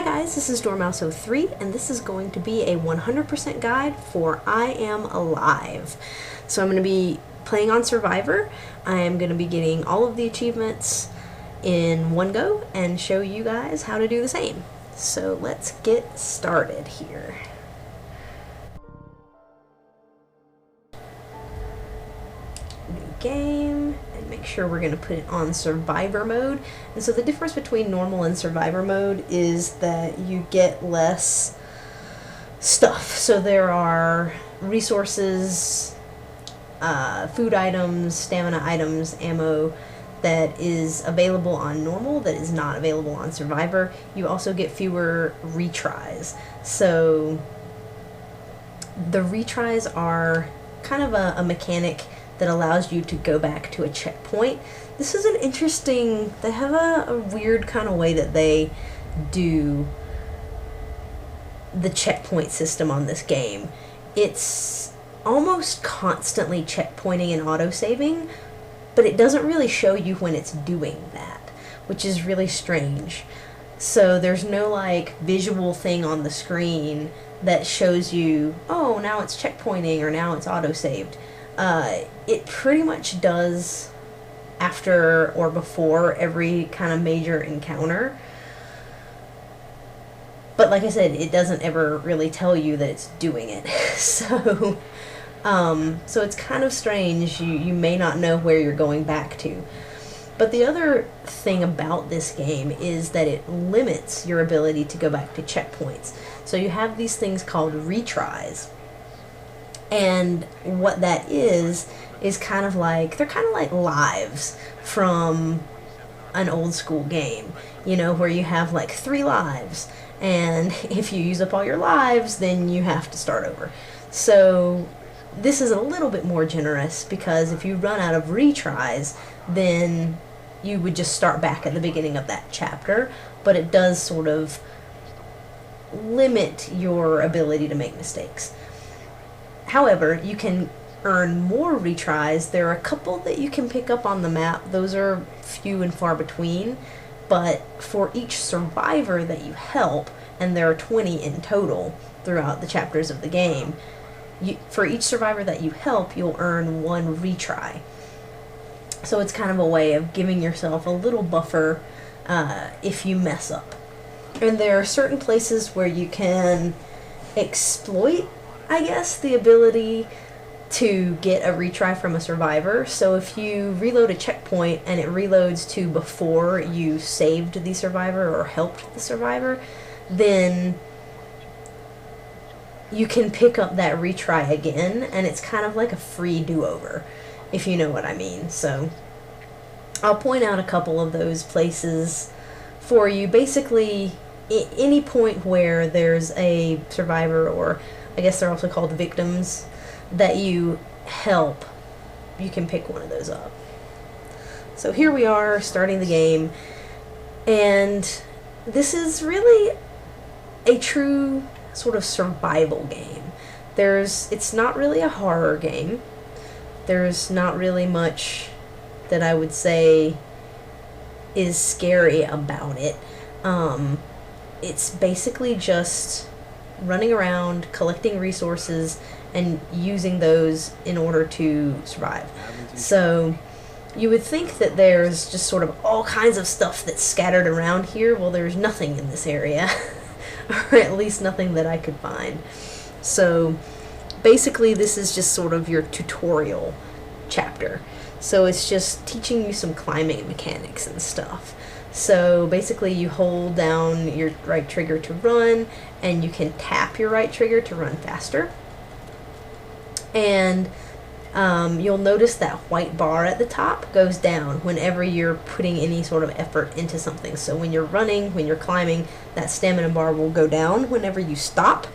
Hi guys, this is Dormouse03, and this is going to be a 100% guide for I Am Alive. So I'm going to be playing on Survivor. I am going to be getting all of the achievements in one go and show you guys how to do the same. So let's get started here. New game, and make sure we're going to put it on Survivor mode. And so the difference between normal and Survivor mode is that you get less stuff. So there are resources, food items, stamina items, ammo that is available on normal that is not available on Survivor. You also get fewer retries. So the retries are kind of a mechanic that allows you to go back to a checkpoint. This is an interesting, they have a weird kind of way that they do the checkpoint system on this game. It's almost constantly checkpointing and auto-saving, but it doesn't really show you when it's doing that, which is really strange. So there's no like visual thing on the screen that shows you, oh, now it's checkpointing or now it's auto-saved. It pretty much does after or before every kind of major encounter. But like I said, it doesn't ever really tell you that it's doing it. So it's kind of strange. You may not know where you're going back to. But the other thing about this game is that it limits your ability to go back to checkpoints. So you have these things called retries. And what that is kind of like, they're kind of like lives from an old school game, you know, where you have like 3 lives. And if you use up all your lives, then you have to start over. So this is a little bit more generous because if you run out of retries, then you would just start back at the beginning of that chapter. But it does sort of limit your ability to make mistakes. However, you can earn more retries. There are a couple that you can pick up on the map. Those are few and far between. But for each survivor that you help, and there are 20 in total throughout the chapters of the game, for each survivor that you help, you'll earn 1 retry. So it's kind of a way of giving yourself a little buffer if you mess up. And there are certain places where you can exploit, I guess, the ability to get a retry from a survivor. So if you reload a checkpoint and it reloads to before you saved the survivor or helped the survivor, then you can pick up that retry again, and it's kind of like a free do-over, if you know what I mean. So I'll point out a couple of those places for you. Basically, any point where there's a survivor, or I guess they're also called victims, that you help, you can pick one of those up. So here we are starting the game, and this is really a true sort of survival game. It's not really a horror game. There's not really much that I would say is scary about it. It's basically just running around, collecting resources, and using those in order to survive. So you would think that there's just sort of all kinds of stuff that's scattered around here. Well, there's nothing in this area, or at least nothing that I could find. So basically this is just sort of your tutorial chapter. So it's just teaching you some climbing mechanics and stuff. So basically you hold down your right trigger to run, and you can tap your right trigger to run faster. And you'll notice that white bar at the top goes down whenever you're putting any sort of effort into something. So when you're running, when you're climbing, that stamina bar will go down. Whenever you stop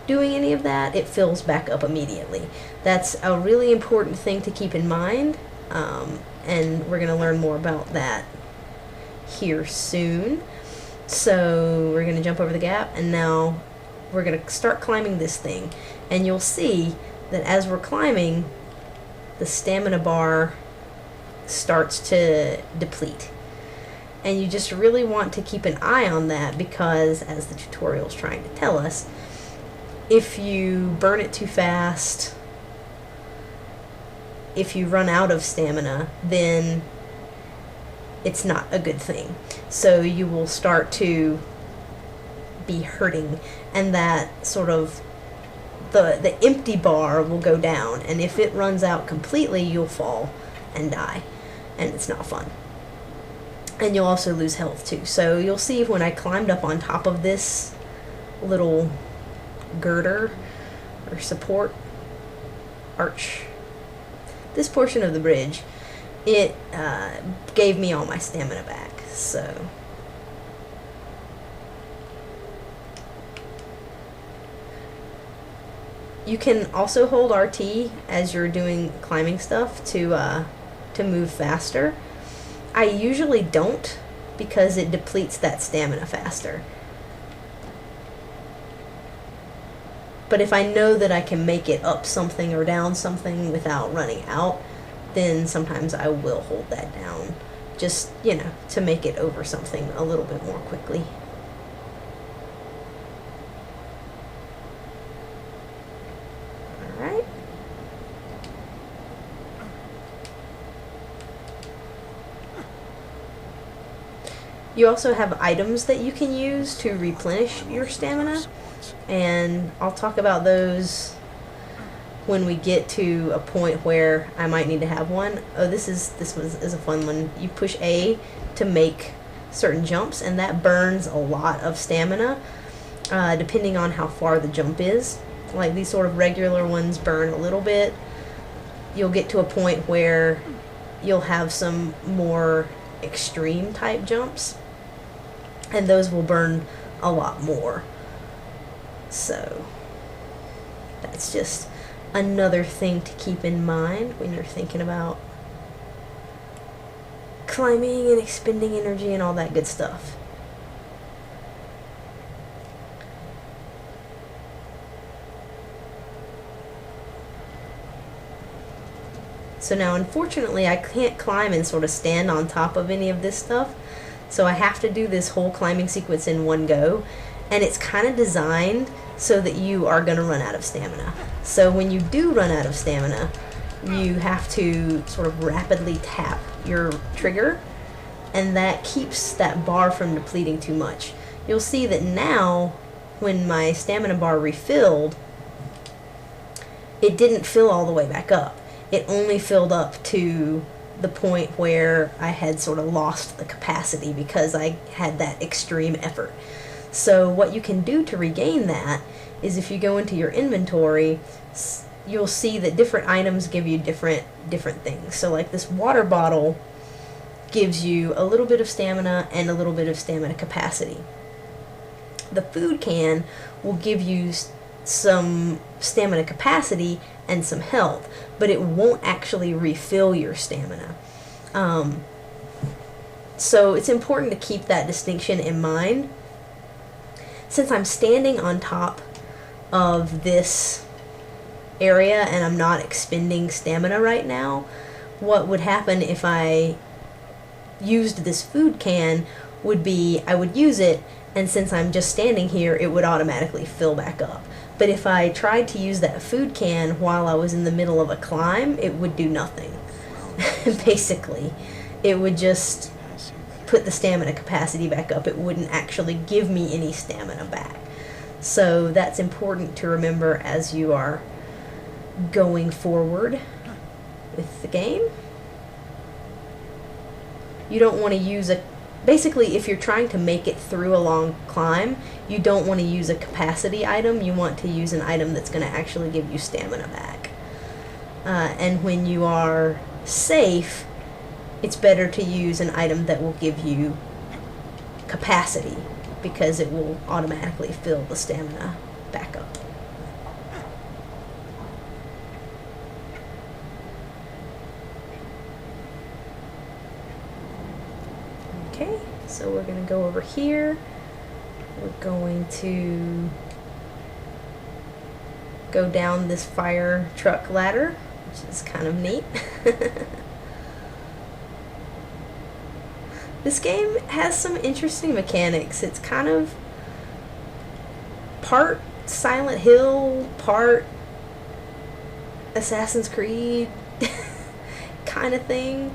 doing any of that, it fills back up immediately. That's a really important thing to keep in mind, and we're going to learn more about that here soon. So we're going to jump over the gap, and now we're going to start climbing this thing, and you'll see that as we're climbing, the stamina bar starts to deplete. And you just really want to keep an eye on that because, as the tutorial is trying to tell us, if you burn it too fast, if you run out of stamina, then it's not a good thing. So you will start to be hurting, and that sort of the empty bar will go down, and if it runs out completely, you'll fall and die, and it's not fun. And you'll also lose health too. So you'll see when I climbed up on top of this little girder or support arch, this portion of the bridge, it gave me all my stamina back. So you can also hold RT as you're doing climbing stuff to move faster. I usually don't because it depletes that stamina faster. But if I know that I can make it up something or down something without running out, then sometimes I will hold that down, just, you know, to make it over something a little bit more quickly. Alright. You also have items that you can use to replenish your stamina, and I'll talk about those when we get to a point where I might need to have one. Oh, this is a fun one. You push A to make certain jumps, and that burns a lot of stamina, depending on how far the jump is. Like these sort of regular ones burn a little bit. You'll get to a point where you'll have some more extreme type jumps, and those will burn a lot more. So that's just another thing to keep in mind when you're thinking about climbing and expending energy and all that good stuff. So now, unfortunately, I can't climb and sort of stand on top of any of this stuff, so I have to do this whole climbing sequence in one go, and it's kind of designed so that you are going to run out of stamina. So when you do run out of stamina, you have to sort of rapidly tap your trigger, and that keeps that bar from depleting too much. You'll see that now, when my stamina bar refilled, it didn't fill all the way back up. It only filled up to the point where I had sort of lost the capacity because I had that extreme effort. So what you can do to regain that is, if you go into your inventory, you'll see that different items give you different things. So like this water bottle gives you a little bit of stamina and a little bit of stamina capacity. The food can will give you some stamina capacity and some health, but it won't actually refill your stamina. So it's important to keep that distinction in mind. Since I'm standing on top of this area and I'm not expending stamina right now, what would happen if I used this food can would be I would use it, and since I'm just standing here, it would automatically fill back up. But if I tried to use that food can while I was in the middle of a climb, it would do nothing. Basically, it would just put the stamina capacity back up. It wouldn't actually give me any stamina back. So that's important to remember as you are going forward with the game. You don't want to use a... Basically, if you're trying to make it through a long climb, you don't want to use a capacity item. You want to use an item that's going to actually give you stamina back. And when you are safe, it's better to use an item that will give you capacity, because it will automatically fill the stamina back up. Okay, so we're going to go over here. We're going to go down this fire truck ladder, which is kind of neat. This game has some interesting mechanics. It's kind of part Silent Hill, part Assassin's Creed kind of thing.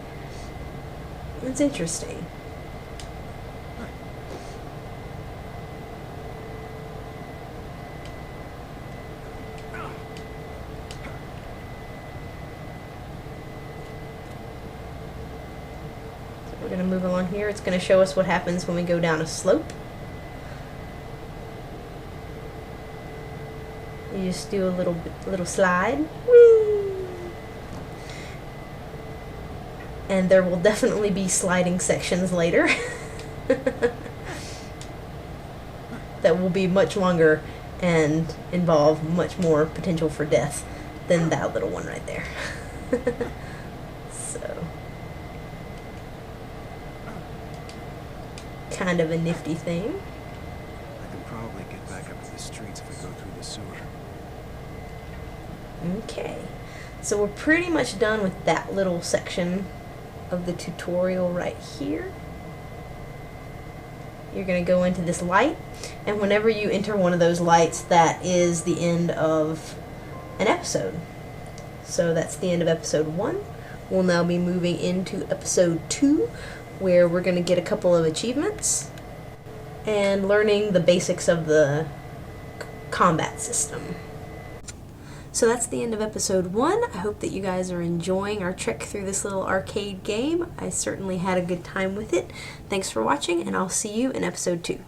It's interesting. We're going to move along here. It's going to show us what happens when we go down a slope. You just do a little slide. Whee! And there will definitely be sliding sections later that will be much longer and involve much more potential for death than that little one right there. So, kind of a nifty thing. I can probably get back up to the streets if we go through the sewer. Okay, so we're pretty much done with that little section of the tutorial right here. You're going to go into this light, and whenever you enter one of those lights, that is the end of an episode. So that's the end of episode 1. We'll now be moving into episode 2, where we're going to get a couple of achievements and learning the basics of the combat system. So that's the end of episode 1. I hope that you guys are enjoying our trek through this little arcade game. I certainly had a good time with it. Thanks for watching, and I'll see you in episode 2.